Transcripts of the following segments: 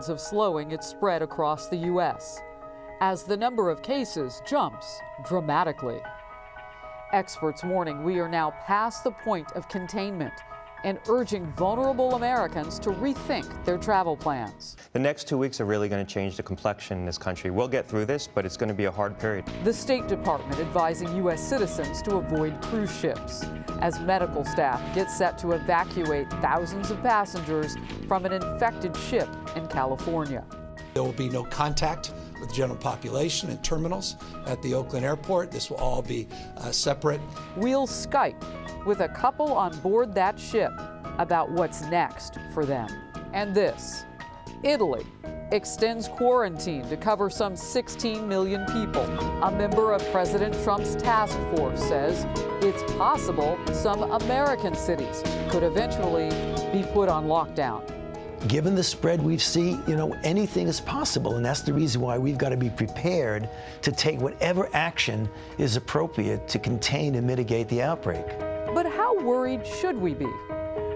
of slowing its spread across the U.S. as the number of cases jumps dramatically. Experts warning we are now past the point of containment and urging vulnerable Americans to rethink their travel plans. The next 2 weeks are really going to change the complexion in this country. We'll get through this, but it's going to be a hard period. The State Department advising U.S. citizens to avoid cruise ships as medical staff get set to evacuate thousands of passengers from an infected ship in California. There will be no contact with the general population and terminals at the Oakland airport. This will all be separate. We'll Skype with a couple on board that ship about what's next for them. And this, Italy extends quarantine to cover some 16 million people. A member of President Trump's task force says it's possible some American cities could eventually be put on lockdown. Given the spread we've seen, anything is possible, and that's the reason why we've got to be prepared to take whatever action is appropriate to contain and mitigate the outbreak. But how worried should we be?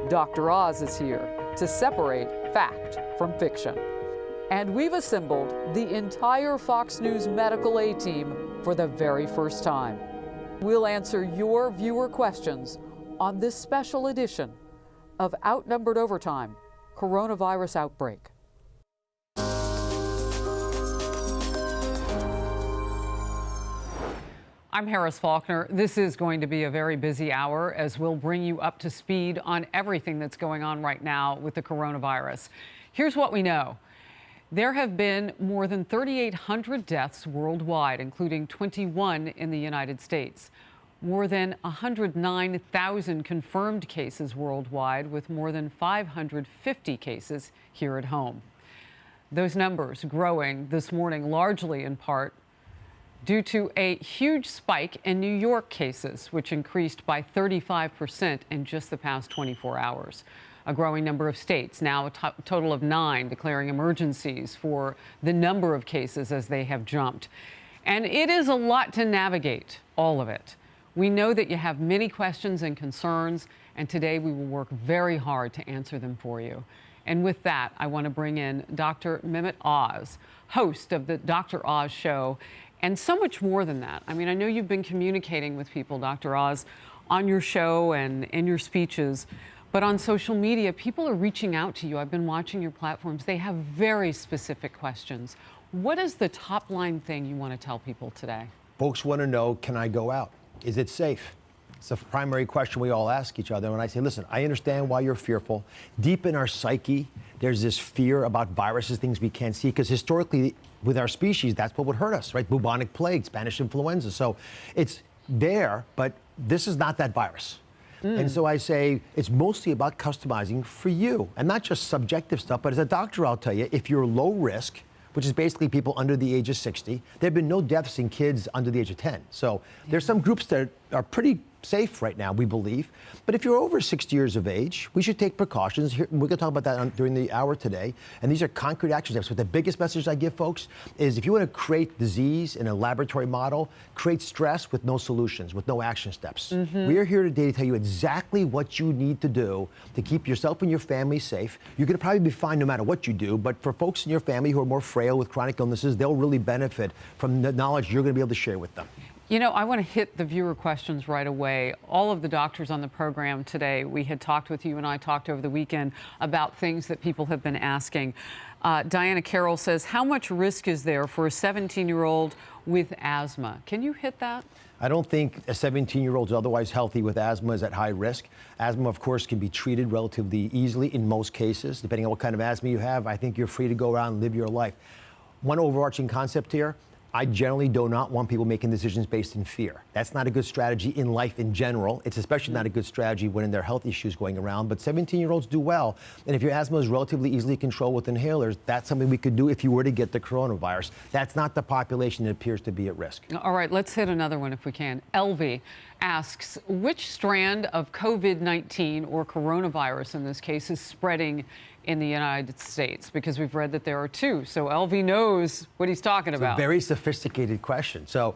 Dr. Oz is here to separate fact from fiction. And we've assembled the entire Fox News medical A-team for the very first time. We'll answer your viewer questions on this special edition of Outnumbered Overtime, Coronavirus Outbreak. I'm Harris Faulkner. This is going to be a very busy hour as we'll bring you up to speed on everything that's going on right now with the coronavirus. Here's what we know. There have been more than 3,800 deaths worldwide, including 21 in the United States. More than 109,000 confirmed cases worldwide, with more than 550 cases here at home. Those numbers growing this morning largely in part due to a huge spike in New York cases, which increased by 35% in just the past 24 hours. A growing number of states, now a total of 9, declaring emergencies for the number of cases as they have jumped. And it is a lot to navigate, all of it. We know that you have many questions and concerns, and today we will work very hard to answer them for you. And with that, I want to bring in Dr. Mehmet Oz, host of the Dr. Oz Show, and so much more than that. I mean, I know you've been communicating with people, Dr. Oz, on your show and in your speeches, but on social media, people are reaching out to you. I've been watching your platforms. They have very specific questions. What is the top line thing you want to tell people today? Folks want to know, can I go out? Is it safe? It's a primary question we all ask each other. When I say, listen, I understand why you're fearful. Deep in our psyche, there's this fear about viruses, things we can't see, because historically, with our species, that's what would hurt us, right? Bubonic plague, Spanish influenza. So it's there, but this is not that virus. And so I say it's mostly about customizing for you, and not just subjective stuff, but as a doctor, I'll tell you, if you're low risk, which is basically people under the age of 60, there have been no deaths in kids under the age of 10. So there's some groups that are pretty safe right now, we believe. But if you're over 60 years of age, we should take precautions. We're going to talk about that during the hour today. And these are concrete action steps. But the biggest message I give folks is if you want to create disease in a laboratory model, create stress with no solutions, with no action steps. We are here today to tell you exactly what you need to do to keep yourself and your family safe. You're going to probably be fine no matter what you do. But for folks in your family who are more frail with chronic illnesses, they'll really benefit from the knowledge you're going to be able to share with them. You know, I want to hit the viewer questions right away. All of the doctors on the program today, we had talked with you and I talked over the weekend about things that people have been asking. Diana Carroll says, how much risk is there for a 17-year-old with asthma? Can you hit that? I don't think a 17-year-old who's otherwise healthy with asthma is at high risk. Asthma, of course, can be treated relatively easily in most cases. Depending on what kind of asthma you have, I think you're free to go around and live your life. One overarching concept here, I generally do not want people making decisions based in fear. That's not a good strategy in life in general. It's especially not a good strategy when there are health issues going around. But 17-year-olds do well. And if your asthma is relatively easily controlled with inhalers, that's something we could do if you were to get the coronavirus. That's not the population that appears to be at risk. All right, let's hit another one if we can. Elvie asks, which strand of COVID-19 or coronavirus in this case is spreading in the United States? Because we've read that there are two. So Elvie knows what he's talking about. It's a very sophisticated question. So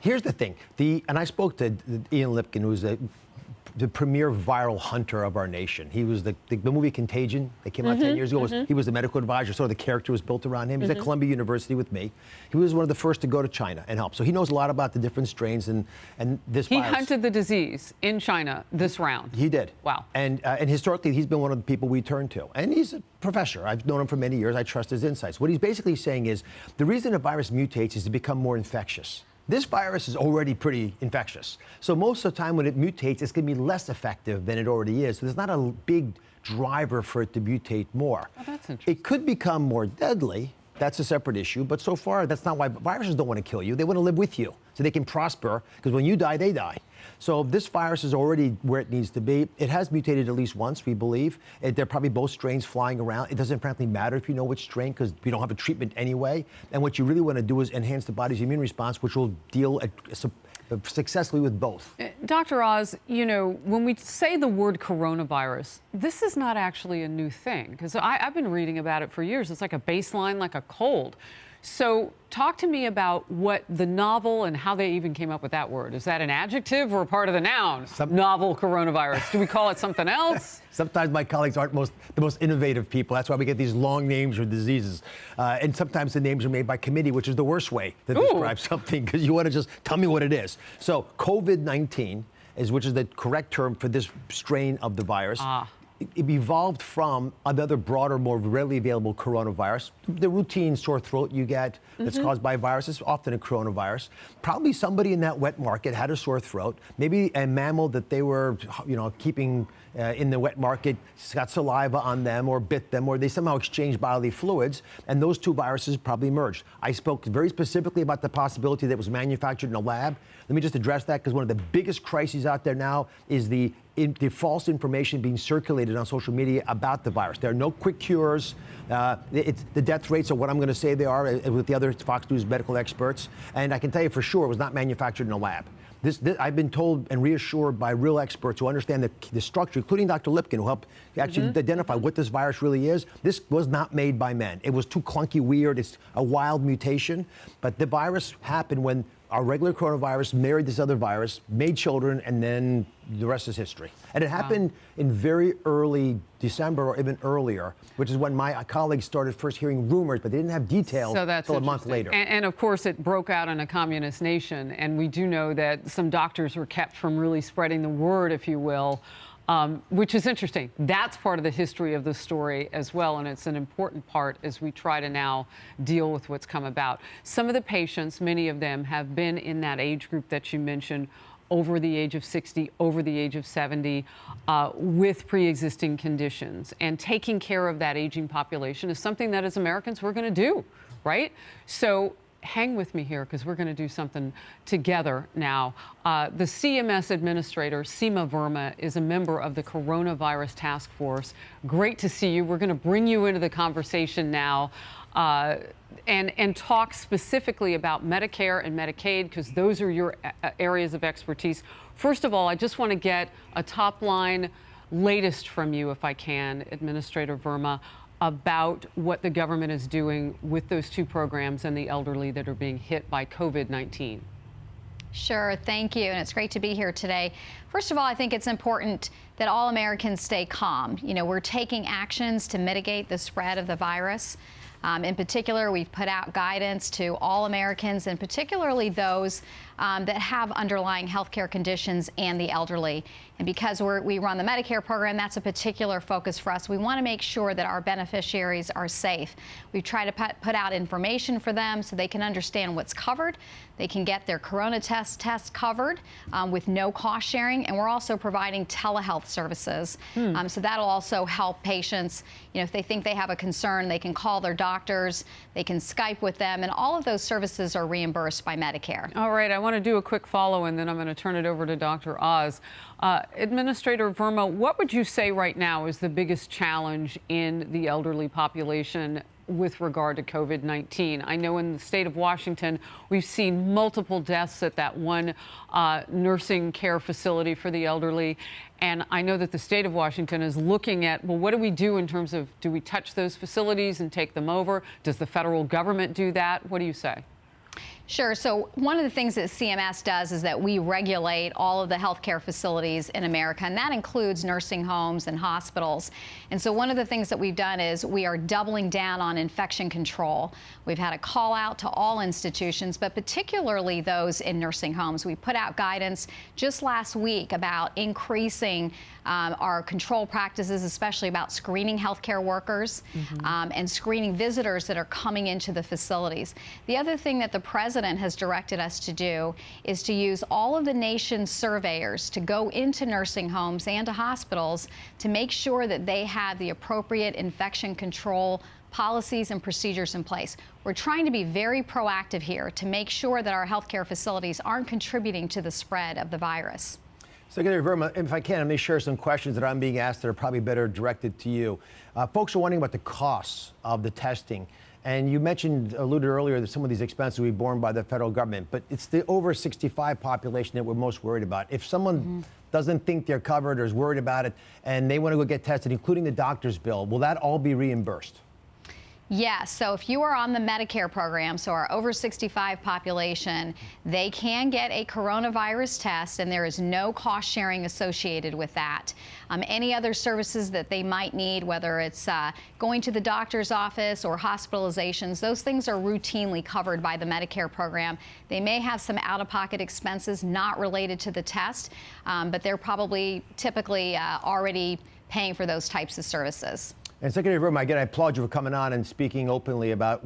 here's the thing. And I spoke to Ian Lipkin, who's a the premier viral hunter of our nation. He was the movie Contagion that came out 10 years ago. He was the medical advisor, sort of the character was built around him. He's at Columbia University with me. He was one of the first to go to China and help. So he knows a lot about the different strains and this He virus. hunted the disease in China this round. He did. Wow. And historically, he's been one of the people we turn to. And he's a professor. I've known him for many years. I trust his insights. What he's basically saying is the reason a virus mutates is to become more infectious. This virus is already pretty infectious. So most of the time when it mutates, it's going to be less effective than it already is. So there's not a big driver for it to mutate more. Oh, that's interesting. It could become more deadly. That's a separate issue. But so far, that's not why viruses don't want to kill you. They want to live with you so they can prosper, because when you die, they die. So this virus is already where it needs to be. It has mutated at least once, we believe. There are probably both strains flying around. It doesn't frankly matter if you know which strain, because we don't have a treatment anyway. And what you really want to do is enhance the body's immune response, which will deal successfully with both. Dr. Oz, you know, when we say the word coronavirus, this is not actually a new thing, because I've been reading about it for years. It's like a baseline, like a cold. So talk to me about what the novel and how they even came up with that word. Is that an adjective or a part of the noun? Novel coronavirus. Do we call it something else? Sometimes my colleagues aren't the most innovative people. That's why we get these long names for diseases. And sometimes the names are made by committee, which is the worst way to describe something, because you want to just tell me what it is. So COVID-19 which is the correct term for this strain of the virus. It evolved from another broader, more readily available coronavirus. The routine sore throat you get that's caused by viruses, often a coronavirus. Probably somebody in that wet market had a sore throat. Maybe a mammal that they were, keeping in the wet market got saliva on them or bit them, or they somehow exchanged bodily fluids, and those two viruses probably merged. I spoke very specifically about the possibility that it was manufactured in a lab. Let me just address that, because one of the biggest crises out there now is the false information being circulated on social media about the virus. There are no quick cures. The death rates are what I'm going to say they are with the other Fox News medical experts. And I can tell you for sure it was not manufactured in a lab. I've been told and reassured by real experts who understand the structure, including Dr. Lipkin, who helped actually identify what this virus really is. This was not made by men. It was too clunky, weird. It's a wild mutation. But the virus happened when our regular coronavirus married this other virus, made children, and then the rest is history. And it happened in very early December or even earlier, which is when my colleagues started first hearing rumors, but they didn't have details until a month later. And of course, it broke out in a communist nation. And we do know that some doctors were kept from really spreading the word, if you will, which is interesting. That's part of the history of the story as well, and it's an important part as we try to now deal with what's come about. Some of the patients, many of them, have been in that age group that you mentioned, over the age of 60, over the age of 70, with pre-existing conditions. And taking care of that aging population is something that as Americans we're going to do, right? So hang with me here, because we're going to do something together now. The CMS administrator, Seema Verma, is a member of the Coronavirus Task Force. Great to see you. We're going to bring you into the conversation now and talk specifically about Medicare and Medicaid, because those are your areas of expertise. First of all, I just want to get a top line latest from you, if I can, Administrator Verma, about what the government is doing with those two programs and the elderly that are being hit by COVID-19. Sure, thank you, and it's great to be here today. First of all, I think it's important that all Americans stay calm. We're taking actions to mitigate the spread of the virus. In particular, we've put out guidance to all Americans, and particularly those that have underlying healthcare conditions and the elderly. And because we run the Medicare program, that's a particular focus for us. We want to make sure that our beneficiaries are safe. We try to put out information for them so they can understand what's covered. They can get their corona tests covered with no cost sharing. And we're also providing telehealth services. So that'll also help patients. If they think they have a concern, they can call their doctors, they can Skype with them, and all of those services are reimbursed by Medicare. All right, I want to do a quick follow, and then I'm going to turn it over to Dr. Oz. Administrator Verma, what would you say right now is the biggest challenge in the elderly population with regard to COVID-19? I know in the state of Washington, we've seen multiple deaths at that one nursing care facility for the elderly. And I know that the state of Washington is looking at, well, what do we do in terms of, do we touch those facilities and take them over? Does the federal government do that? What do you say? Sure. So one of the things that CMS does is that we regulate all of the healthcare facilities in America, and that includes nursing homes and hospitals. And so one of the things that we've done is we are doubling down on infection control. We've had a call out to all institutions, but particularly those in nursing homes. We put out guidance just last week about increasing our control practices, especially about screening healthcare workers and screening visitors that are coming into the facilities. The other thing that the president has directed us to do is to use all of the nation's surveyors to go into nursing homes and to hospitals to make sure that they have the appropriate infection control policies and procedures in place. We're trying to be very proactive here to make sure that our healthcare facilities aren't contributing to the spread of the virus. Secretary Verma, if I can, let me share some questions that I'm being asked that are probably better directed to you. Folks are wondering about the costs of the testing. And you alluded earlier that some of these expenses will be borne by the federal government, but it's the over 65 population that we're most worried about. If someone doesn't think they're covered or is worried about it and they want to go get tested, including the doctor's bill, will that all be reimbursed? Yes, so if you are on the Medicare program, so our over 65 population, they can get a coronavirus test and there is no cost sharing associated with that. Any other services that they might need, whether it's going to the doctor's office or hospitalizations, those things are routinely covered by the Medicare program. They may have some out-of-pocket expenses not related to the test, but they're probably typically already paying for those types of services. And Secretary Verma, again, I applaud you for coming on and speaking openly about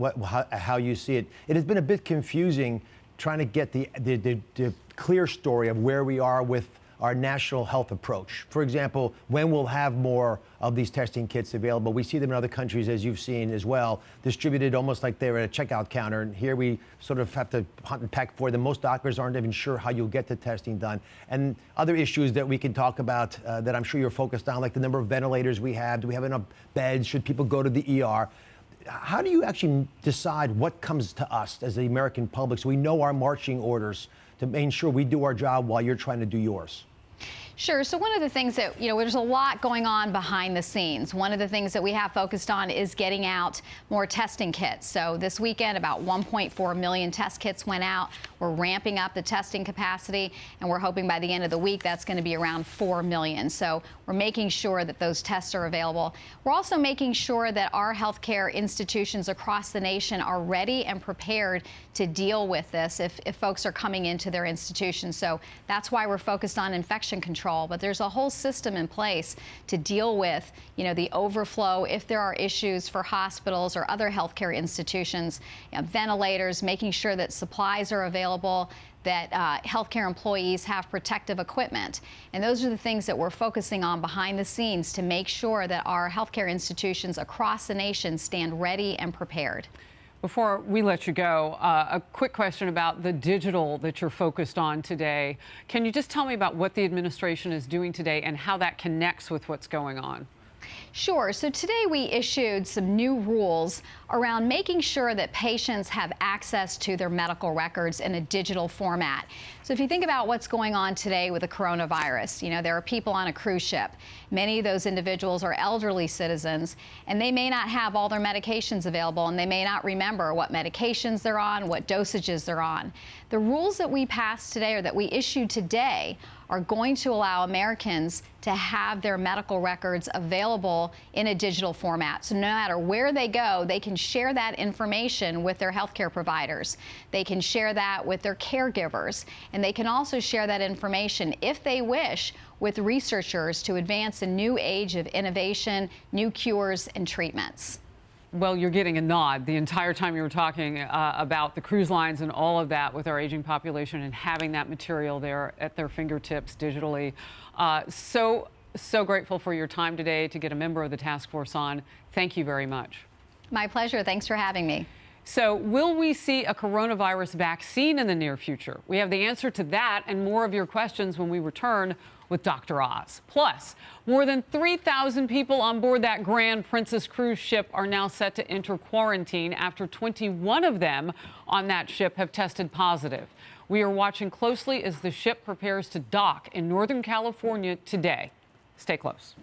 how you see it. It has been a bit confusing trying to get the clear story of where we are with our national health approach. For example, when we'll have more of these testing kits available. We see them in other countries, as you've seen as well, distributed almost like they're at a checkout counter. And here we sort of have to hunt and peck for them. Most doctors aren't even sure how you'll get the testing done. And other issues that we can talk about that I'm sure you're focused on, like the number of ventilators we have. Do we have enough beds? Should people go to the ER? How do you actually decide what comes to us as the American public so we know our marching orders to make sure we do our job while you're trying to do yours? Sure. So one of the things that, there's a lot going on behind the scenes. One of the things that we have focused on is getting out more testing kits. So this weekend, about 1.4 million test kits went out. We're ramping up the testing capacity, and we're hoping by the end of the week that's going to be around 4 million. So we're making sure that those tests are available. We're also making sure that our healthcare institutions across the nation are ready and prepared to deal with this if folks are coming into their institutions. So that's why we're focused on infection control. But there's a whole system in place to deal with, the overflow if there are issues for hospitals or other healthcare institutions, ventilators, making sure that supplies are available, that healthcare employees have protective equipment. And those are the things that we're focusing on behind the scenes to make sure that our healthcare institutions across the nation stand ready and prepared. Before we let you go, a quick question about the digital that you're focused on today. Can you just tell me about what the administration is doing today and how that connects with what's going on? Sure. So today we issued some new rules around making sure that patients have access to their medical records in a digital format. So if you think about what's going on today with the coronavirus, there are people on a cruise ship. Many of those individuals are elderly citizens, and they may not have all their medications available, and they may not remember what medications they're on, what dosages they're on. The rules that we passed today or that we issued today are going to allow Americans to have their medical records available in a digital format. So no matter where they go, they can share that information with their healthcare providers. They can share that with their caregivers, and they can also share that information, if they wish, with researchers to advance a new age of innovation, new cures, and treatments. Well, you're getting a nod the entire time you were talking about the cruise lines and all of that with our aging population and having that material there at their fingertips digitally. So grateful for your time today to get a member of the task force on. Thank you very much. My pleasure. Thanks for having me. So will we see a coronavirus vaccine in the near future? We have the answer to that and more of your questions when we return with Dr. Oz. Plus, more than 3,000 people on board that Grand Princess cruise ship are now set to enter quarantine after 21 of them on that ship have tested positive. We are watching closely as the ship prepares to dock in Northern California today. Stay close.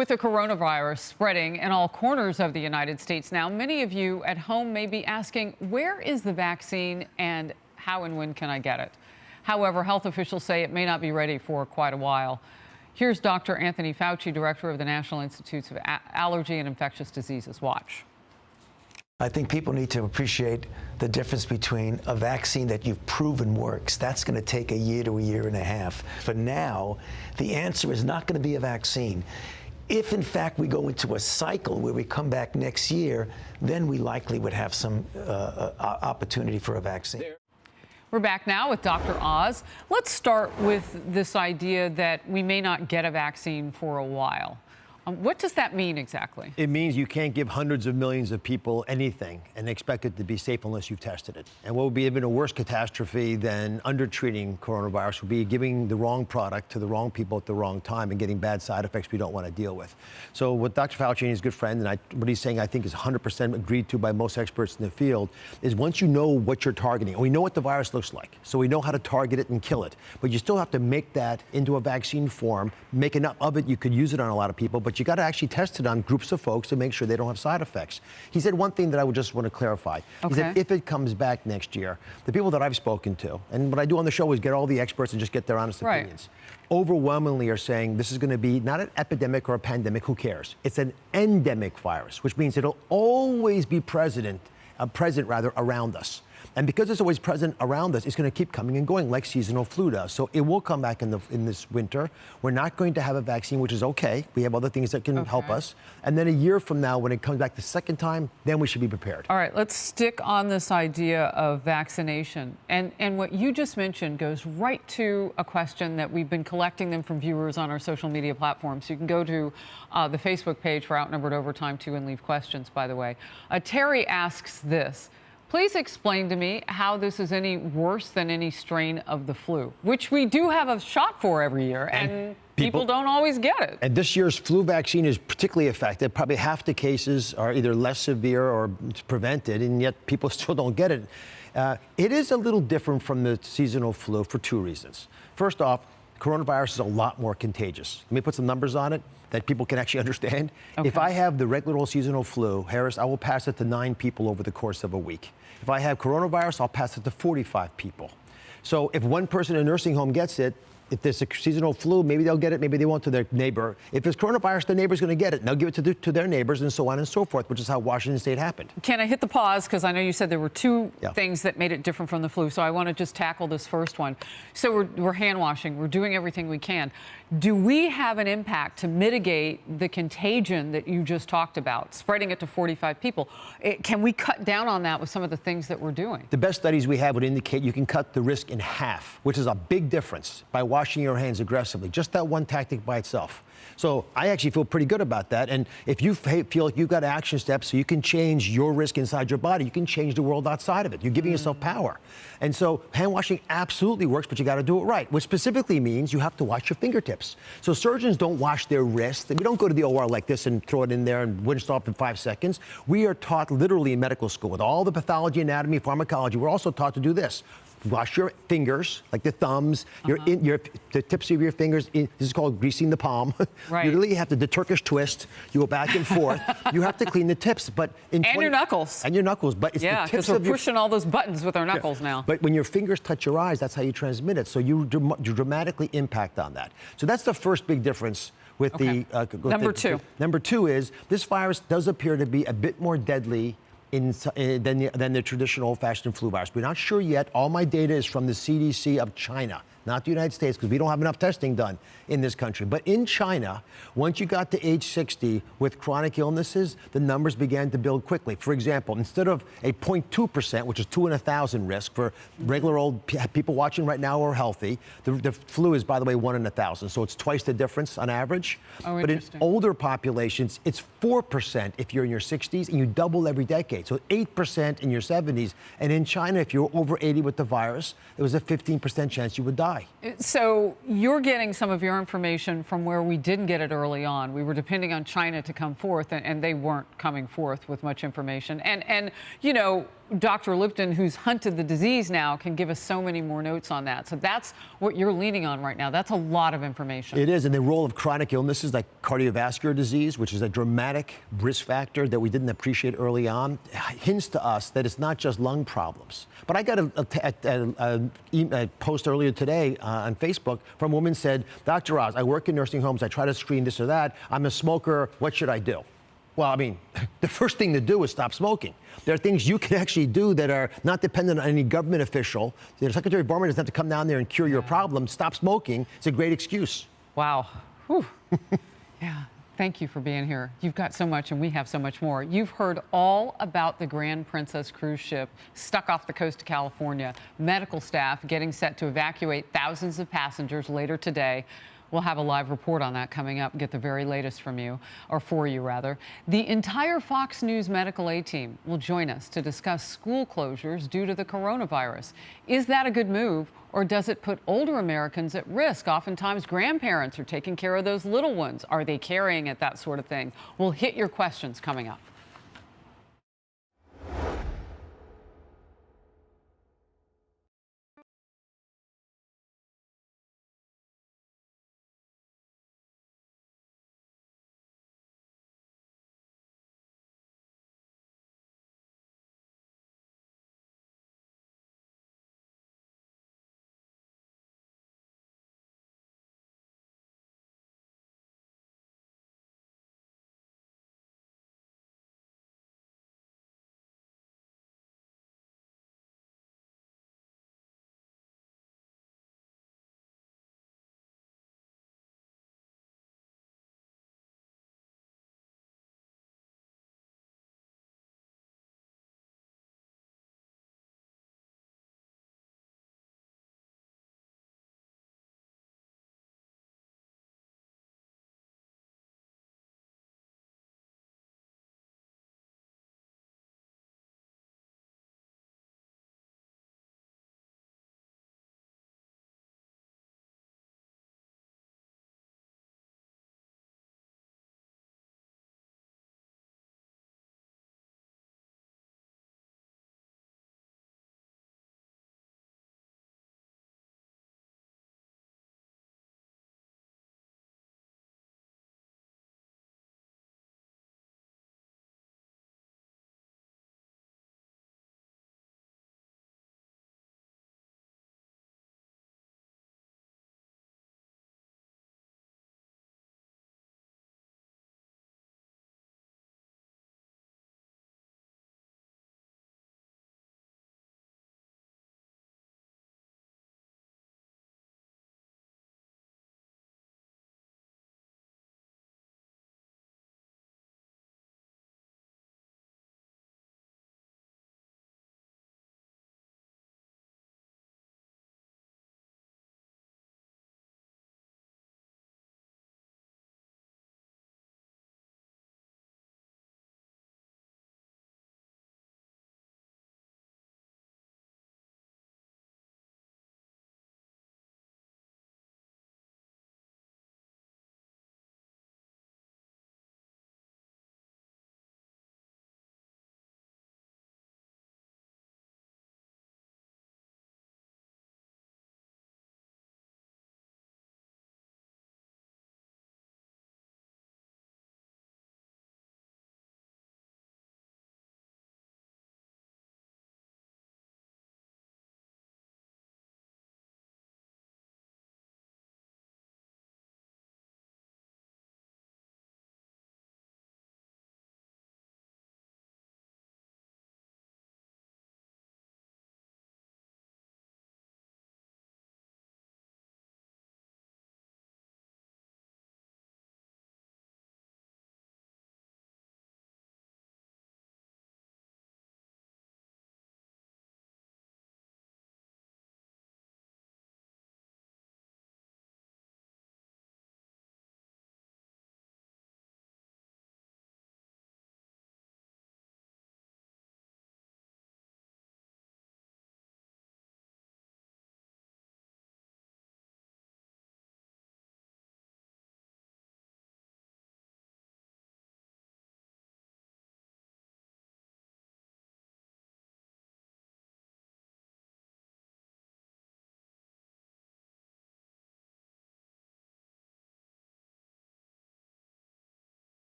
With the coronavirus spreading in all corners of the United States now, many of you at home may be asking, where is the vaccine and how and when can I get it? However, health officials say it may not be ready for quite a while. Here's Dr. Anthony Fauci, director of the National Institutes of Allergy and Infectious Diseases. Watch. I think people need to appreciate the difference between a vaccine that you've proven works. That's going to take a year to a year and a half. For now, the answer is not going to be a vaccine. If, in fact, we go into a cycle where we come back next year, then we likely would have some opportunity for a vaccine. We're back now with Dr. Oz. Let's start with this idea that we may not get a vaccine for a while. What does that mean exactly? It means you can't give hundreds of millions of people anything and expect it to be safe unless you've tested it. And what would be even a worse catastrophe than undertreating coronavirus would be giving the wrong product to the wrong people at the wrong time and getting bad side effects we don't want to deal with. So what Dr. Fauci and his good friend, and what he's saying I think is 100% agreed to by most experts in the field, is once you know what you're targeting, and we know what the virus looks like, so we know how to target it and kill it, but you still have to make that into a vaccine form, make enough of it, you could use it on a lot of people, but you got to actually test it on groups of folks to make sure they don't have side effects. He said one thing that I would just want to clarify. He said if it comes back next year, the people that I've spoken to, and what I do on the show is get all the experts and just get their honest opinions, overwhelmingly are saying this is going to be not an epidemic or a pandemic, who cares? It's an endemic virus, which means it'll always be present around us. And because it's always present around us, it's going to keep coming and going like seasonal flu does. So it will come back in this winter. We're not going to have a vaccine, which is okay. We have other things that can help us. And then a year from now, when it comes back the second time, then we should be prepared. All right, let's stick on this idea of vaccination. And what you just mentioned goes right to a question that we've been collecting them from viewers on our social media platforms. You can go to the Facebook page for Outnumbered Overtime too and leave questions, by the way. Terry asks this. Please explain to me how this is any worse than any strain of the flu, which we do have a shot for every year, and people don't always get it. And this year's flu vaccine is particularly effective. Probably half the cases are either less severe or prevented, and yet people still don't get it. It is a little different from the seasonal flu for two reasons. First off, coronavirus is a lot more contagious. Let me put some numbers on it that people can actually understand. If I have the regular old seasonal flu, Harris, I will pass it to 9 people over the course of a week. If I have coronavirus, I'll pass it to 45 people. So if one person in a nursing home gets it, if there's a seasonal flu, maybe they'll get it, maybe they won't to their neighbor. If it's coronavirus, their neighbor's going to get it, and they'll give it to their neighbors, and so on and so forth, which is how Washington State happened. Can I hit the pause? Because I know you said there were two things that made it different from the flu, so I want to just tackle this first one. So we're hand washing, we're doing everything we can. Do we have an impact to mitigate the contagion that you just talked about, spreading it to 45 people? Can we cut down on that with some of the things that we're doing? The best studies we have would indicate you can cut the risk in half, which is a big difference, by washing your hands aggressively. Just that one tactic by itself. So I actually feel pretty good about that. And if you feel like you've got action steps so you can change your risk inside your body, you can change the world outside of it. You're giving yourself power. And so hand washing absolutely works, but you got to do it right, which specifically means you have to wash your fingertips. So surgeons don't wash their wrists. We don't go to the OR like this and throw it in there and rinse it off in 5 seconds. We are taught literally in medical school with all the pathology, anatomy, pharmacology. We're also taught to do this. Wash your fingers, like the thumbs, the tips of your fingers. This is called greasing the palm. Right. You really have to, the Turkish twist, you go back and forth. You have to clean the tips, but and your knuckles. And your knuckles, but it's the tips because we're pushing all those buttons with our knuckles now. But when your fingers touch your eyes, that's how you transmit it. So you dramatically impact on that. So that's the first big difference with Number two. Number two is this virus does appear to be a bit more deadly than the traditional old-fashioned flu virus. We're not sure yet. All my data is from the CDC of China, not the United States, because we don't have enough testing done in this country. But in China, once you got to age 60 with chronic illnesses, the numbers began to build quickly. For example, instead of a 0.2%, which is 2 in 1,000 risk for regular old people watching right now who are healthy, the flu is, by the way, 1 in 1,000. So it's twice the difference on average. Oh, but in older populations, it's 4% if you're in your 60s, and you double every decade. So 8% in your 70s. And in China, if you're over 80 with the virus, there was a 15% chance you would die. So you're getting some of your information from where we didn't get it early on. We were depending on China to come forth, and they weren't coming forth with much information. And you know, Dr. Lipton, who's hunted the disease now, can give us so many more notes on that. So that's what you're leaning on right now. That's a lot of information. It is, and the role of chronic illnesses like cardiovascular disease, which is a dramatic risk factor that we didn't appreciate early on, hints to us that it's not just lung problems. But I got a post earlier today on Facebook from a woman who said, Dr. Oz, I work in nursing homes, I try to screen this or that, I'm a smoker, what should I do? Well, I mean, the first thing to do is stop smoking. There are things you can actually do that are not dependent on any government official. The Secretary of Environment doesn't have to come down there and cure your problem. Stop smoking. It's a great excuse. Wow. Whew. Yeah. Thank you for being here. You've got so much, and we have so much more. You've heard all about the Grand Princess cruise ship stuck off the coast of California, medical staff getting set to evacuate thousands of passengers later today. We'll have a live report on that coming up, get the very latest from you, or for you rather. The entire Fox News medical A team will join us to discuss school closures due to the coronavirus. Is that a good move, or does it put older Americans at risk? Oftentimes grandparents are taking care of those little ones. Are they carrying it, that sort of thing? We'll hit your questions coming up.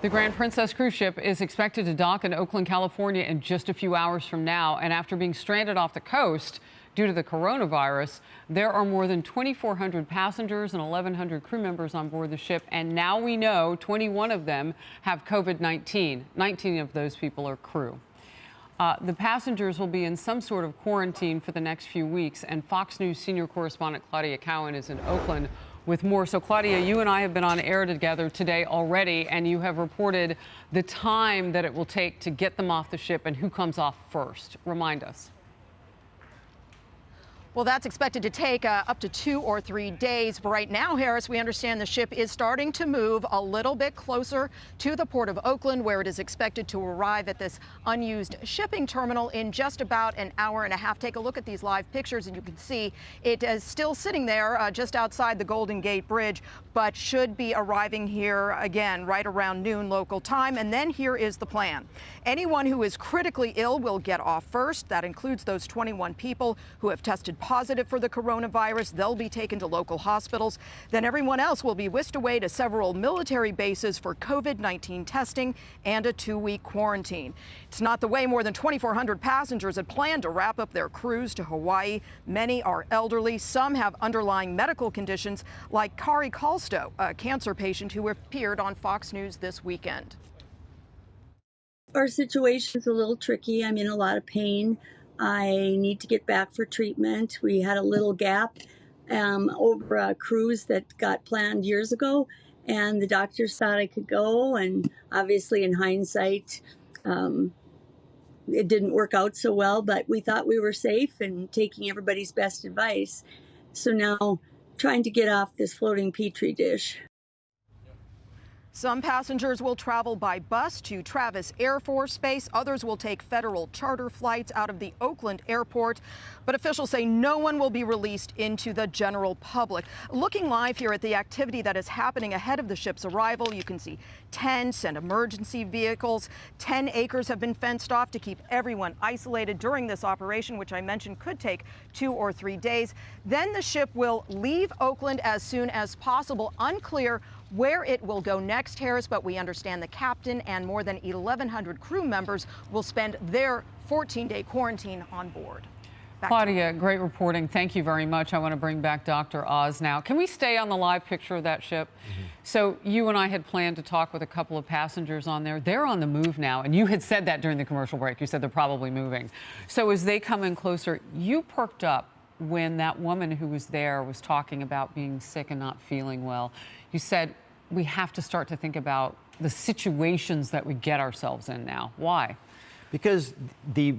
The Grand Princess cruise ship is expected to dock in Oakland, California in just a few hours from now. And after being stranded off the coast due to the coronavirus, there are more than 2,400 passengers and 1,100 crew members on board the ship. And now we know 21 of them have COVID-19. 19 of those people are crew. The passengers will be in some sort of quarantine for the next few weeks. And Fox News senior correspondent Claudia Cowan is in Oakland with more. So, Claudia, you and I have been on air together today already, and you have reported the time that it will take to get them off the ship and who comes off first. Remind us. Well, that's expected to take up to 2 or 3 days. But right now, Harris, we understand the ship is starting to move a little bit closer to the port of Oakland, where it is expected to arrive at this unused shipping terminal in just about an hour and a half. Take a look at these live pictures, and you can see it is still sitting there just outside the Golden Gate Bridge, but should be arriving here again right around noon local time. And then here is the plan. Anyone who is critically ill will get off first. That includes those 21 people who have tested positive for the coronavirus. They'll be taken to local hospitals. Then everyone else will be whisked away to several military bases for COVID-19 testing and a 2-week quarantine. It's not the way more than 2,400 passengers had planned to wrap up their cruise to Hawaii. Many are elderly. Some have underlying medical conditions, like Kari Kalsto, a cancer patient who appeared on Fox News this weekend. Our situation is a little tricky. I'm in a lot of pain. I need to get back for treatment. We had a little gap over a cruise that got planned years ago, and the doctors thought I could go. And obviously, in hindsight, it didn't work out so well, but we thought we were safe and taking everybody's best advice. So now, trying to get off this floating petri dish. Some passengers will travel by bus to Travis Air Force Base. Others will take federal charter flights out of the Oakland airport. But officials say no one will be released into the general public. Looking live here at the activity that is happening ahead of the ship's arrival, you can see tents and emergency vehicles. 10 acres have been fenced off to keep everyone isolated during this operation, which I mentioned could take 2 or 3 days. Then the ship will leave Oakland as soon as possible. Unclear where it will go next, Harris, but we understand the captain and more than 1,100 crew members will spend their 14-day quarantine on board. Claudia, great reporting. Thank you very much. I want to bring back Dr. Oz now. Can we stay on the live picture of that ship? So you and I had planned to talk with a couple of passengers on there. They're on the move now, and you had said that during the commercial break. You said they're probably moving. So as they come in closer, you perked up when that woman who was there was talking about being sick and not feeling well. You said we have to start to think about the situations that we get ourselves in now. Why? Because the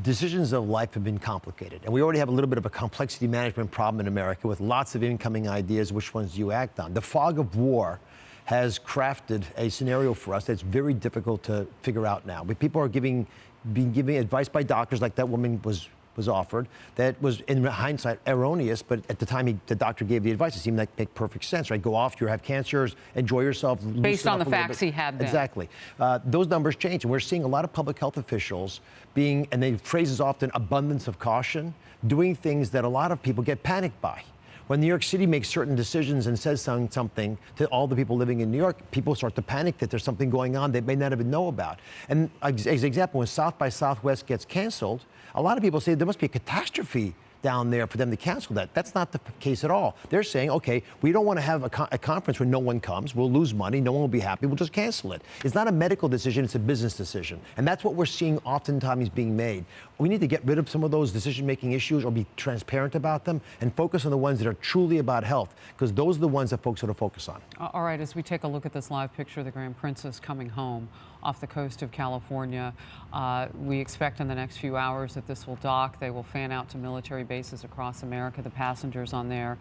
decisions of life have been complicated. And we already have a little bit of a complexity management problem in America with lots of incoming ideas, which ones do you act on? The fog of war has crafted a scenario for us that's very difficult to figure out now. But people are being given advice by doctors, like that woman was offered, that was in hindsight erroneous, but at the time the doctor gave the advice, it seemed like make perfect sense, right? Go off, you have cancers, enjoy yourself. Based on the facts he had then. Exactly. Those numbers change, and we're seeing a lot of public health officials being, and the phrase is often abundance of caution, doing things that a lot of people get panicked by. When New York City makes certain decisions and says something to all the people living in New York, people start to panic that there's something going on they may not even know about. And as an example, when South by Southwest gets canceled, a lot of people say there must be a catastrophe down there for them to cancel that. That's not the case at all. They're saying, okay, we don't want to have a conference where no one comes. We'll lose money. No one will be happy. We'll just cancel it. It's not a medical decision. It's a business decision. And that's what we're seeing oftentimes being made. We need to get rid of some of those decision-making issues or be transparent about them and focus on the ones that are truly about health, because those are the ones that folks ought to focus on. All right, as we take a look at this live picture of the Grand Princess coming home off the coast of California, we expect in the next few hours that this will dock. They will fan out to military bases across America. The passengers on there,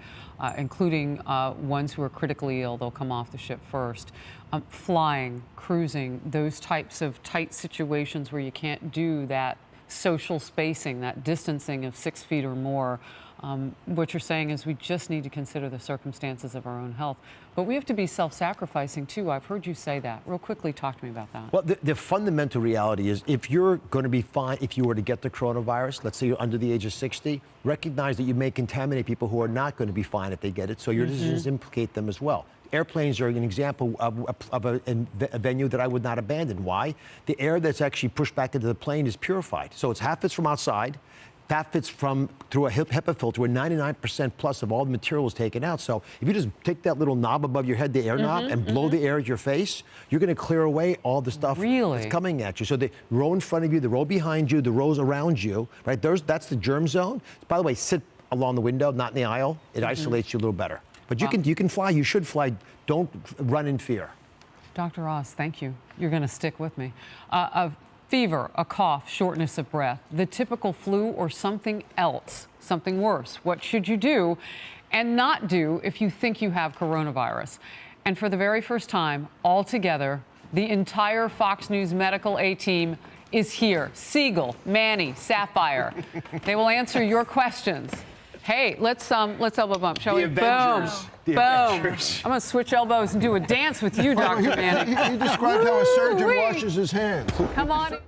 including ones who are critically ill, they'll come off the ship first. Flying, cruising, those types of tight situations where you can't do that social spacing, that distancing of 6 feet or more. What you're saying is we just need to consider the circumstances of our own health. But we have to be self-sacrificing, too. I've heard you say that. Real quickly, talk to me about that. Well, the fundamental reality is if you're going to be fine, if you were to get the coronavirus, let's say you're under the age of 60, recognize that you may contaminate people who are not going to be fine if they get it, so your decisions implicate them as well. Airplanes are an example of a venue that I would not abandon. Why? The air that's actually pushed back into the plane is purified. So it's half it's from outside, half it's from through a HEPA filter where 99% plus of all the material is taken out. So if you just take that little knob above your head, the air knob, and blow the air at your face, you're going to clear away all the stuff that's coming at you. So the row in front of you, the row behind you, the rows around you, right? That's the germ zone. By the way, sit along the window, not in the aisle. It isolates you a little better. But you can fly. You should fly. Don't run in fear. Dr. Oz, thank you. You're going to stick with me. A fever, a cough, shortness of breath, the typical flu or something else, something worse. What should you do and not do if you think you have coronavirus? And for the very first time, all together, the entire Fox News medical A-team is here. Siegel, Manny, Sapphire. They will answer your questions. Hey, let's elbow bump, shall we? Boom. Boom. I'm going to switch elbows and do a dance with you, Dr. Manny. He described how a surgeon washes his hands. Come on.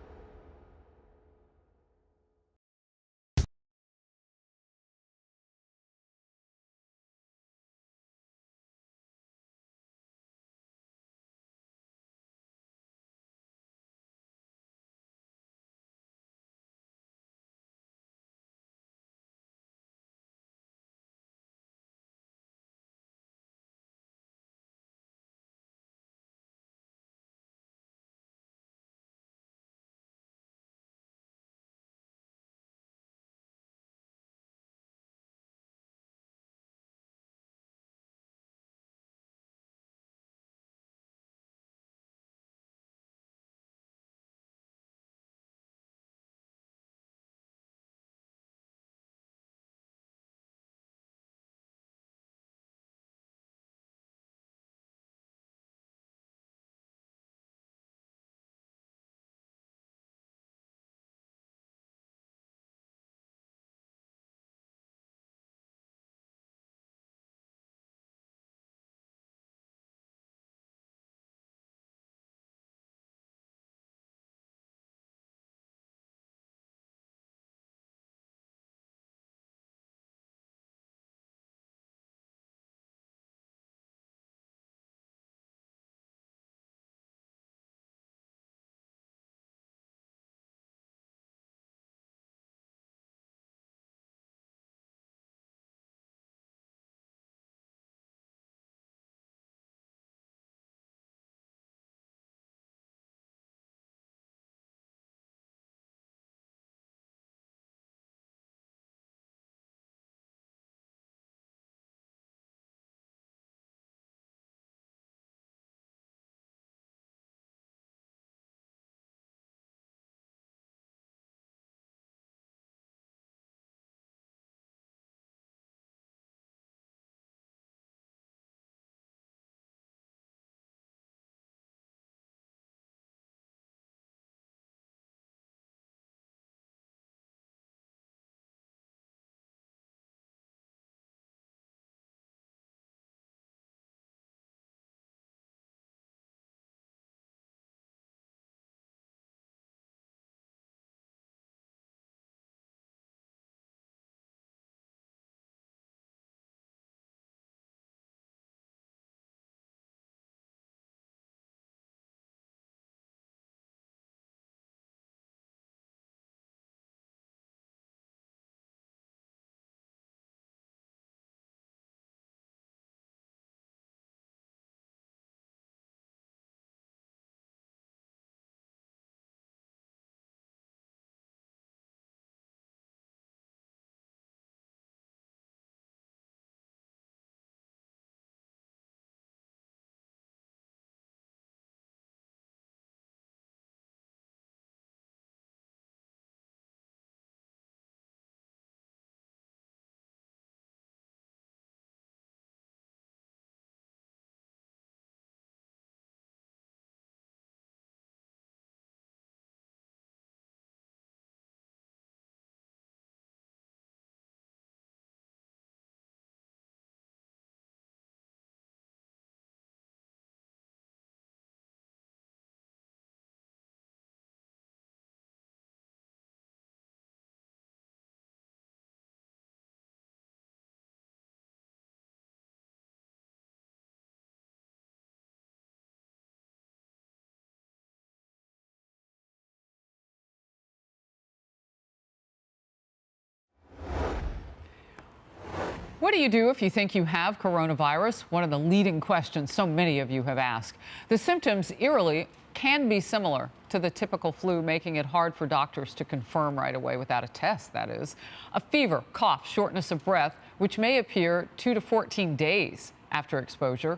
What do you do if you think you have coronavirus? One of the leading questions so many of you have asked. The symptoms, eerily, can be similar to the typical flu, making it hard for doctors to confirm right away without a test, that is. A fever, cough, shortness of breath, which may appear 2 to 14 days after exposure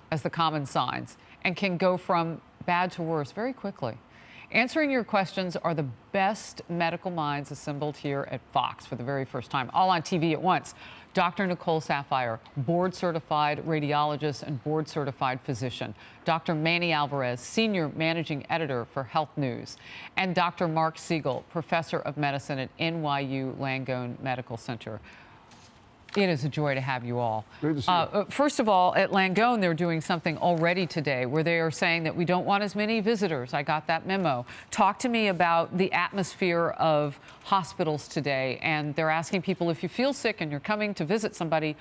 as the common signs, and can go from bad to worse very quickly. Answering your questions are the best medical minds assembled here at Fox for the very first time, all on TV at once. Dr. Nicole Saphier, board-certified radiologist and board-certified physician. Dr. Manny Alvarez, senior managing editor for Health News. And Dr. Mark Siegel, professor of medicine at NYU Langone Medical Center. It is a joy to have you all. Great to see you. First of all, at Langone, they're doing something already today where they are saying that we don't want as many visitors. I got that memo. Talk to me about the atmosphere of hospitals today. And they're asking people, if you feel sick and you're coming to visit somebody,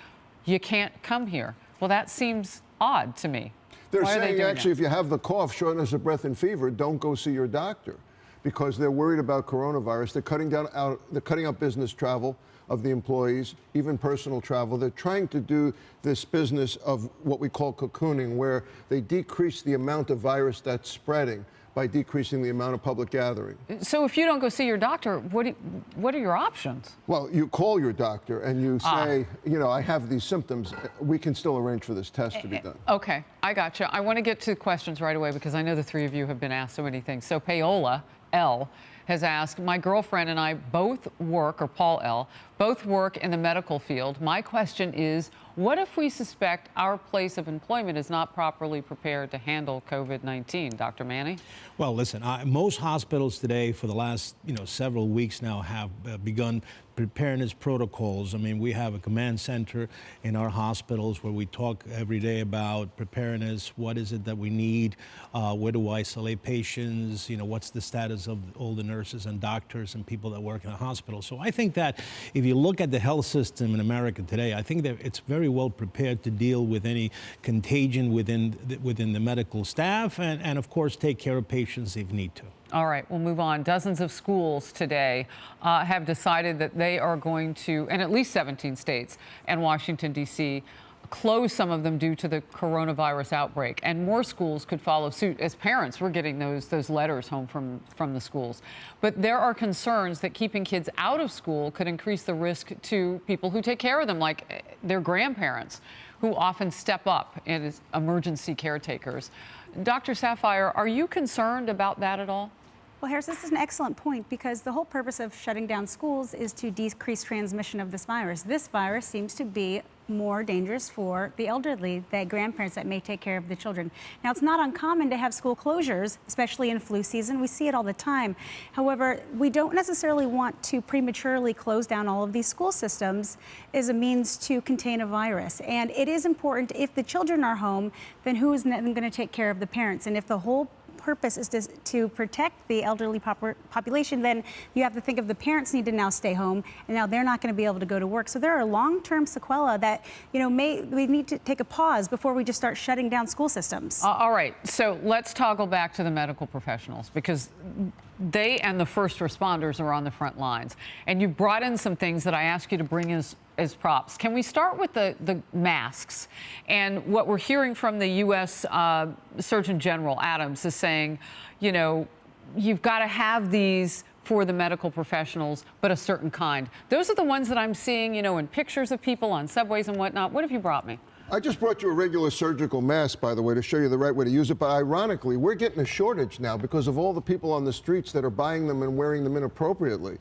you can't come here. Well, that seems odd to me. They're Why are they saying, doing actually, that? if you have the cough, shortness of breath, and fever, don't go see your doctor because they're worried about coronavirus. They're cutting out business travel of the employees, even personal travel. They're trying to do this business of what we call cocooning, where they decrease the amount of virus that's spreading by decreasing the amount of public gathering. So if you don't go see your doctor, what are your options? Well, you call your doctor and you say, you know, I have these symptoms. We can still arrange for this test to be done. Okay, I got you. I want to get to questions right away because I know the three of you have been asked so many things. So Paola L has asked, my girlfriend and I both work, or Paul L, both work in the medical field. My question is, what if we suspect our place of employment is not properly prepared to handle COVID-19? Dr. Manny? Well, listen, most hospitals today for the last, several weeks now have begun preparedness protocols. I mean, we have a command center in our hospitals where we talk every day about preparedness. What is it that we need? Where do we isolate patients? What's the status of all the nurses and doctors and people that work in the hospital? So I think that if you look at the health system in America today, I think that it's very well prepared to deal with any contagion within the medical staff and of course, take care of patients if need to. All right, we'll move on. Dozens of schools today have decided that they are going to, in at least 17 states and Washington, D.C., close some of them due to the coronavirus outbreak. And more schools could follow suit. As parents, we're getting those letters home from the schools. But there are concerns that keeping kids out of school could increase the risk to people who take care of them, like their grandparents, who often step up as emergency caretakers. Dr. Saphier, are you concerned about that at all? Well, Harris, this is an excellent point because the whole purpose of shutting down schools is to decrease transmission of this virus. This virus seems to be more dangerous for the elderly, the grandparents that may take care of the children. Now, it's not uncommon to have school closures, especially in flu season. We see it all the time. However, we don't necessarily want to prematurely close down all of these school systems as a means to contain a virus. And it is important, if the children are home, then who is then going to take care of the parents? And if the whole purpose is to protect the elderly population, then you have to think of the parents need to now stay home, and now they're not going to be able to go to work. So there are long-term sequelae that, we need to take a pause before we just start shutting down school systems. All right, so let's toggle back to the medical professionals because they and the first responders are on the front lines. And you brought in some things that I asked you to bring as props. Can we start with the masks? And what we're hearing from the U.S. Surgeon General Adams is saying, you've got to have these for the medical professionals, but a certain kind. Those are the ones that I'm seeing, in pictures of people on subways and whatnot. What have you brought me? I just brought you a regular surgical mask, by the way, to show you the right way to use it. But ironically, we're getting a shortage now because of all the people on the streets that are buying them and wearing them inappropriately.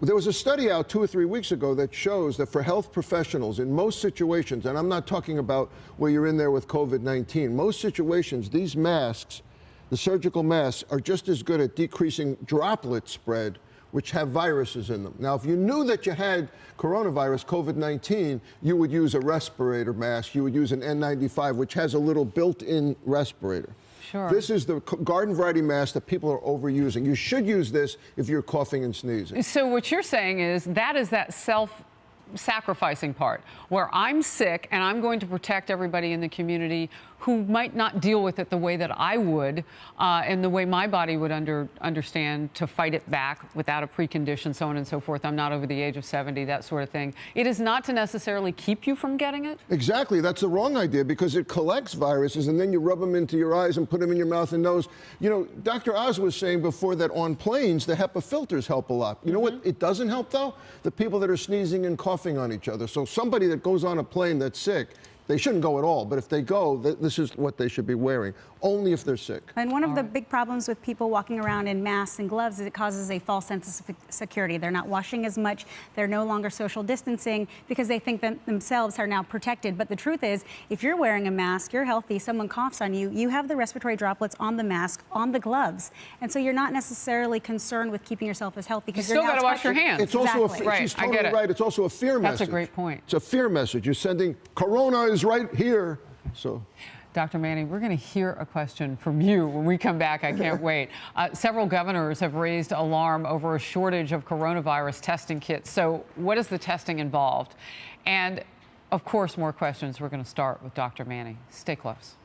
There was a study out 2 or 3 weeks ago that shows that for health professionals, in most situations, and I'm not talking about where you're in there with COVID-19, most situations, these masks, the surgical masks, are just as good at decreasing droplet spread, which have viruses in them. Now, if you knew that you had coronavirus, COVID-19, you would use a respirator mask. You would use an N95, which has a little built-in respirator. Sure. This is the garden variety mask that people are overusing. You should use this if you're coughing and sneezing. So what you're saying is that self-sacrificing part where I'm sick and I'm going to protect everybody in the community who might not deal with it the way that I would and the way my body would understand to fight it back without a precondition, so on and so forth. I'm not over the age of 70, that sort of thing. It is not to necessarily keep you from getting it. Exactly. That's the wrong idea, because it collects viruses and then you rub them into your eyes and put them in your mouth and nose. You know, Dr. Oz was saying before that on planes, the HEPA filters help a lot. You know what it doesn't help, though? The people that are sneezing and coughing on each other. So somebody that goes on a plane that's sick, they shouldn't go at all, but if they go, this is what they should be wearing, only if they're sick. And one of the big problems with people walking around in masks and gloves is it causes a false sense of security. They're not washing as much, they're no longer social distancing because they think that themselves are now protected. But the truth is, if you're wearing a mask, you're healthy, someone coughs on you, you have the respiratory droplets on the mask, on the gloves. And so you're not necessarily concerned with keeping yourself as healthy because you still got to wash your hands. It's also right. She's totally right. It's also a fear message. That's a great point. It's a fear message. You're sending, Corona is right here. So, Dr. Manning, we're going to hear a question from you when we come back. I can't wait. Several governors have raised alarm over a shortage of coronavirus testing kits. So what is the testing involved? And, of course, more questions. We're going to start with Dr. Manning. Stay close.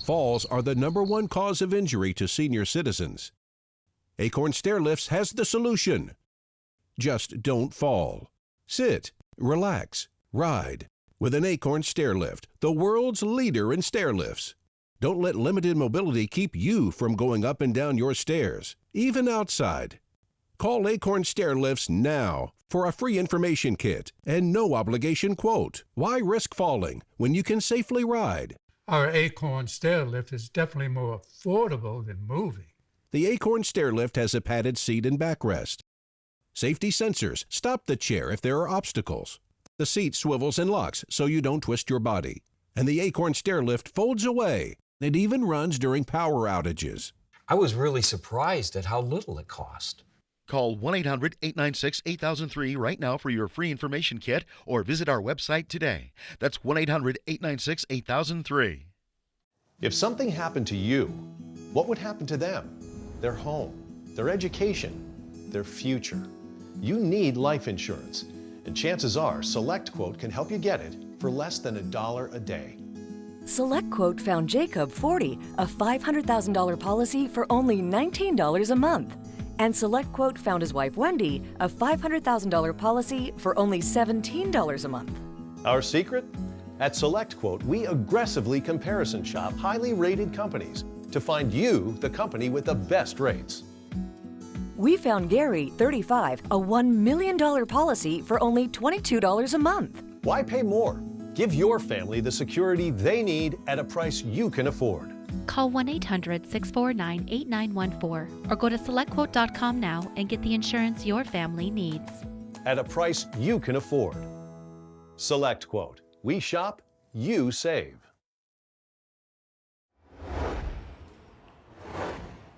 Falls are the #1 cause of injury to senior citizens. Acorn Stairlifts has the solution. Just don't fall. Sit, relax, ride with an Acorn Stairlift, the world's leader in stairlifts. Don't let limited mobility keep you from going up and down your stairs, even outside. Call Acorn Stairlifts now for a free information kit and no obligation quote. Why risk falling when you can safely ride? Our Acorn Stairlift is definitely more affordable than moving. The Acorn Stairlift has a padded seat and backrest. Safety sensors stop the chair if there are obstacles. The seat swivels and locks so you don't twist your body. And the Acorn Stairlift folds away. It even runs during power outages. I was really surprised at how little it cost. Call 1-800-896-8003 right now for your free information kit or visit our website today. That's 1-800-896-8003. If something happened to you, what would happen to them? Their home, their education, their future. You need life insurance, and chances are SelectQuote can help you get it for less than $1 a day. SelectQuote found Jacob 40, a $500,000 policy for only $19 a month. And SelectQuote found his wife Wendy a $500,000 policy for only $17 a month. Our secret? At SelectQuote, we aggressively comparison shop highly rated companies to find you the company with the best rates. We found Gary, 35, a $1 million policy for only $22 a month. Why pay more? Give your family the security they need at a price you can afford. Call 1-800-649-8914 or go to SelectQuote.com now and get the insurance your family needs. At a price you can afford. SelectQuote. We shop, you save.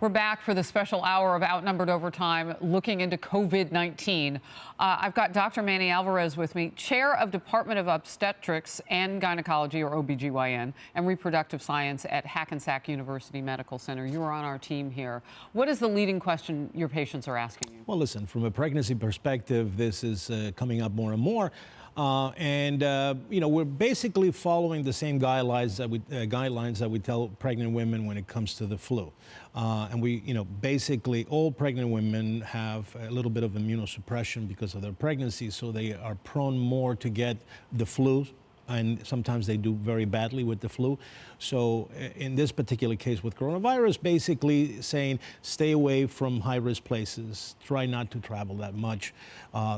We're back for the special hour of Outnumbered Overtime, looking into COVID-19. I've got Dr. Manny Alvarez with me, Chair of Department of Obstetrics and Gynecology, or OBGYN, and Reproductive Science at Hackensack University Medical Center. You are on our team here. What is the leading question your patients are asking you? Well, listen, from a pregnancy perspective, this is coming up more and more. You know, we're basically following the same guidelines that we tell pregnant women when it comes to the flu. And we, you know, basically all pregnant women have a little bit of immunosuppression because of their pregnancy, so they are prone more to get the flu. And sometimes they do very badly with the flu. So in this particular case with coronavirus, basically saying stay away from high-risk places, try not to travel that much.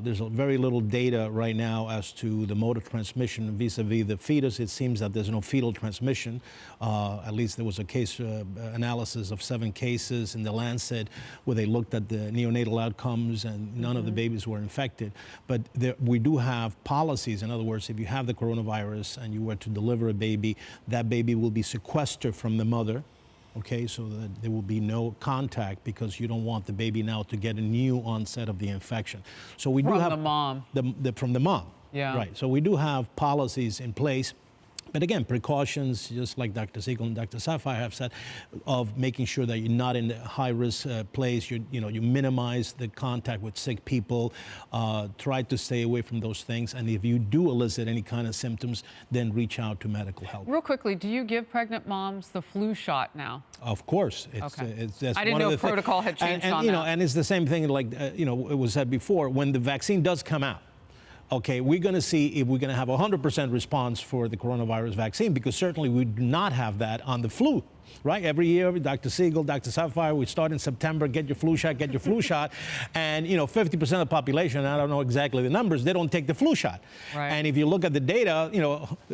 There's very little data right now as to the mode of transmission vis-a-vis the fetus. It seems that there's no fetal transmission. At least there was a case analysis of 7 cases in the Lancet where they looked at the neonatal outcomes and none of the babies were infected. But we do have policies. In other words, if you have the coronavirus and you were to deliver a baby, that baby will be sequestered from the mother, okay, so that there will be no contact because you don't want the baby now to get a new onset of the infection. So we do have the mom. From the mom. Yeah. Right. So we do have policies in place. But again, precautions, just like Dr. Siegel and Dr. Sapphire have said, of making sure that you're not in a high-risk place. You minimize the contact with sick people. Try to stay away from those things. And if you do elicit any kind of symptoms, then reach out to medical help. Real quickly, do you give pregnant moms the flu shot now? Of course. Okay. That's I didn't know protocol had changed on that. that. And it's the same thing, like it was said before, when the vaccine does come out. Okay, we're going to see if we're going to have 100% response for the coronavirus vaccine, because certainly we do not have that on the flu. Right? Every year, Dr. Siegel, Dr. Sapphire, we start in September, get your flu shot, get your flu shot. And, 50% of the population, I don't know exactly the numbers, they don't take the flu shot. Right. And if you look at the data,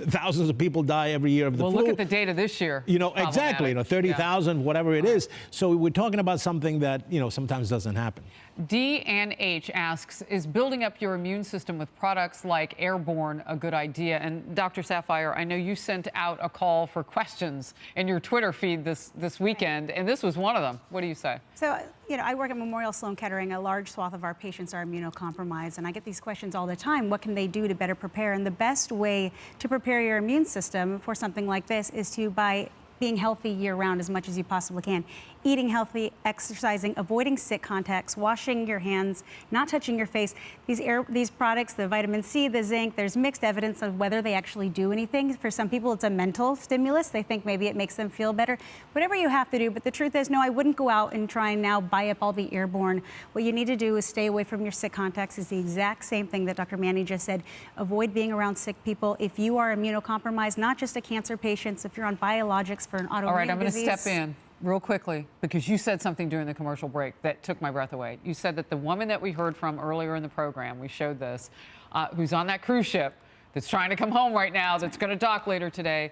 thousands of people die every year of the flu. Well, look at the data this year. Exactly, 30,000, whatever it is. So we're talking about something that, sometimes doesn't happen. D&H asks, is building up your immune system with products like Airborne a good idea? And Dr. Sapphire, I know you sent out a call for questions in your Twitter feed this weekend, and this was one of them. What do you say? So, I work at Memorial Sloan Kettering. A large swath of our patients are immunocompromised, and I get these questions all the time. What can they do to better prepare? And the best way to prepare your immune system for something like this is by being healthy year-round as much as you possibly can. Eating healthy, exercising, avoiding sick contacts, washing your hands, not touching your face. These products, the vitamin C, the zinc, there's mixed evidence of whether they actually do anything. For some people, it's a mental stimulus. They think maybe it makes them feel better. Whatever you have to do, but the truth is, no, I wouldn't go out and try and now buy up all the Airborne. What you need to do is stay away from your sick contacts. Is the exact same thing that Dr. Manny just said. Avoid being around sick people. If you are immunocompromised, not just a cancer patient, if you're on biologics for an autoimmune disease. All right, I'm going to step in real quickly, because you said something during the commercial break that took my breath away. You said that the woman that we heard from earlier in the program, we showed this, who's on that cruise ship, that's trying to come home right now, that's going to dock later today,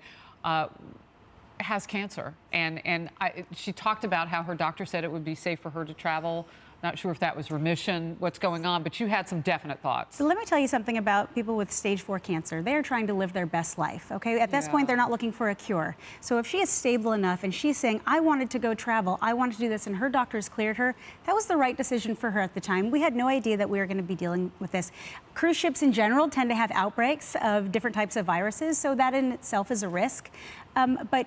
has cancer. And she talked about how her doctor said it would be safe for her to travel. Not sure if that was remission, what's going on, but you had some definite thoughts. So let me tell you something about people with stage 4 cancer. They are trying to live their best life, okay? At this point, they're not looking for a cure. So if she is stable enough and she's saying, I wanted to go travel, I wanted to do this, and her doctors cleared her, that was the right decision for her at the time. We had no idea that we were going to be dealing with this. Cruise ships in general tend to have outbreaks of different types of viruses, so that in itself is a risk. But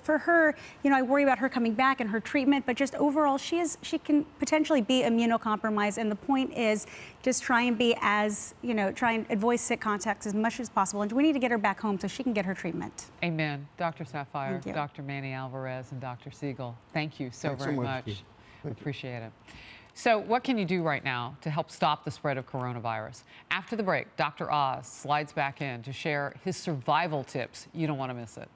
for her, I worry about her coming back and her treatment. But just overall, she can potentially be immunocompromised. And the point is, just try and be try and avoid sick contacts as much as possible. And we need to get her back home so she can get her treatment. Amen. Dr. Sapphire, Dr. Manny Alvarez, and Dr. Siegel, thank you so very much. Appreciate it. So what can you do right now to help stop the spread of coronavirus? After the break, Dr. Oz slides back in to share his survival tips. You don't want to miss it.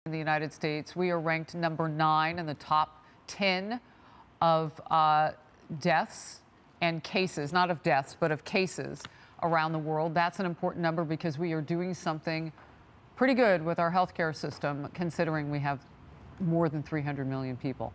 In the United States, we are ranked number 9 in the top 10 of deaths and cases, not of deaths, but of cases around the world. That's an important number because we are doing something pretty good with our healthcare system, considering we have more than 300 million people.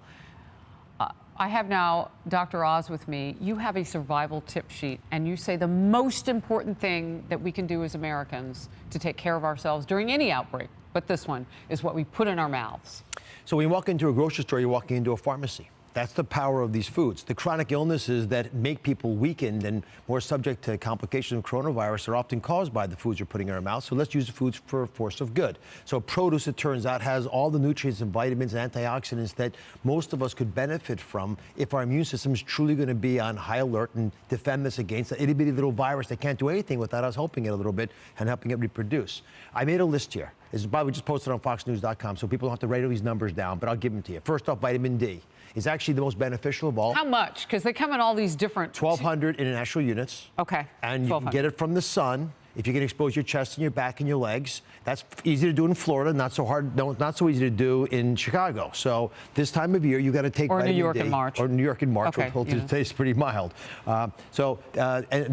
I have now Dr. Oz with me. You have a survival tip sheet, and you say the most important thing that we can do as Americans to take care of ourselves during any outbreak, but this one, is what we put in our mouths. So when you walk into a grocery store, you're walking into a pharmacy. That's the power of these foods. The chronic illnesses that make people weakened and more subject to complications of coronavirus are often caused by the foods you're putting in our mouth. So let's use the foods for a force of good. So produce, it turns out, has all the nutrients and vitamins and antioxidants that most of us could benefit from if our immune system is truly going to be on high alert and defend us against that itty bitty little virus that can't do anything without us helping it a little bit and helping it reproduce. I made a list here. This is probably just posted on foxnews.com, so people don't have to write all these numbers down, but I'll give them to you. First off, vitamin D is actually the most beneficial of all. How much? Because they come in all these different... 1,200 international units. Okay. And you can get it from the sun. If you can expose your chest and your back and your legs, that's easy to do in Florida, not so hard, not so easy to do in Chicago. So this time of year, you got to take vitamin D. Or New York in March. Or New York in March, okay, where it tastes pretty mild. And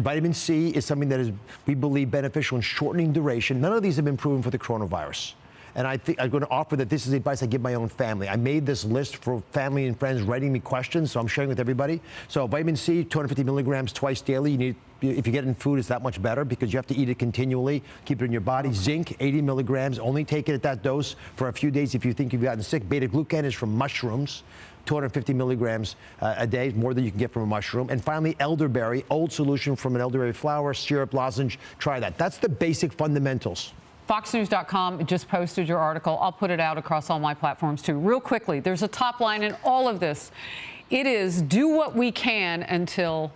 vitamin C is something that is, we believe, beneficial in shortening duration. None of these have been proven for the coronavirus. And I think I'm going to offer that this is advice I give my own family. I made this list for family and friends writing me questions, so I'm sharing with everybody. So vitamin C, 250 milligrams twice daily. You need, if you get it in food, it's that much better because you have to eat it continually, keep it in your body. Zinc, 80 milligrams. Only take it at that dose for a few days if you think you've gotten sick. Beta-glucan is from mushrooms. 250 milligrams a day, more than you can get from a mushroom. And finally, elderberry, old solution from an elderberry flower, syrup, lozenge. Try that. That's the basic fundamentals. Foxnews.com just posted your article. I'll put it out across all my platforms too. Real quickly, there's a top line in all of this. It is do what we can until...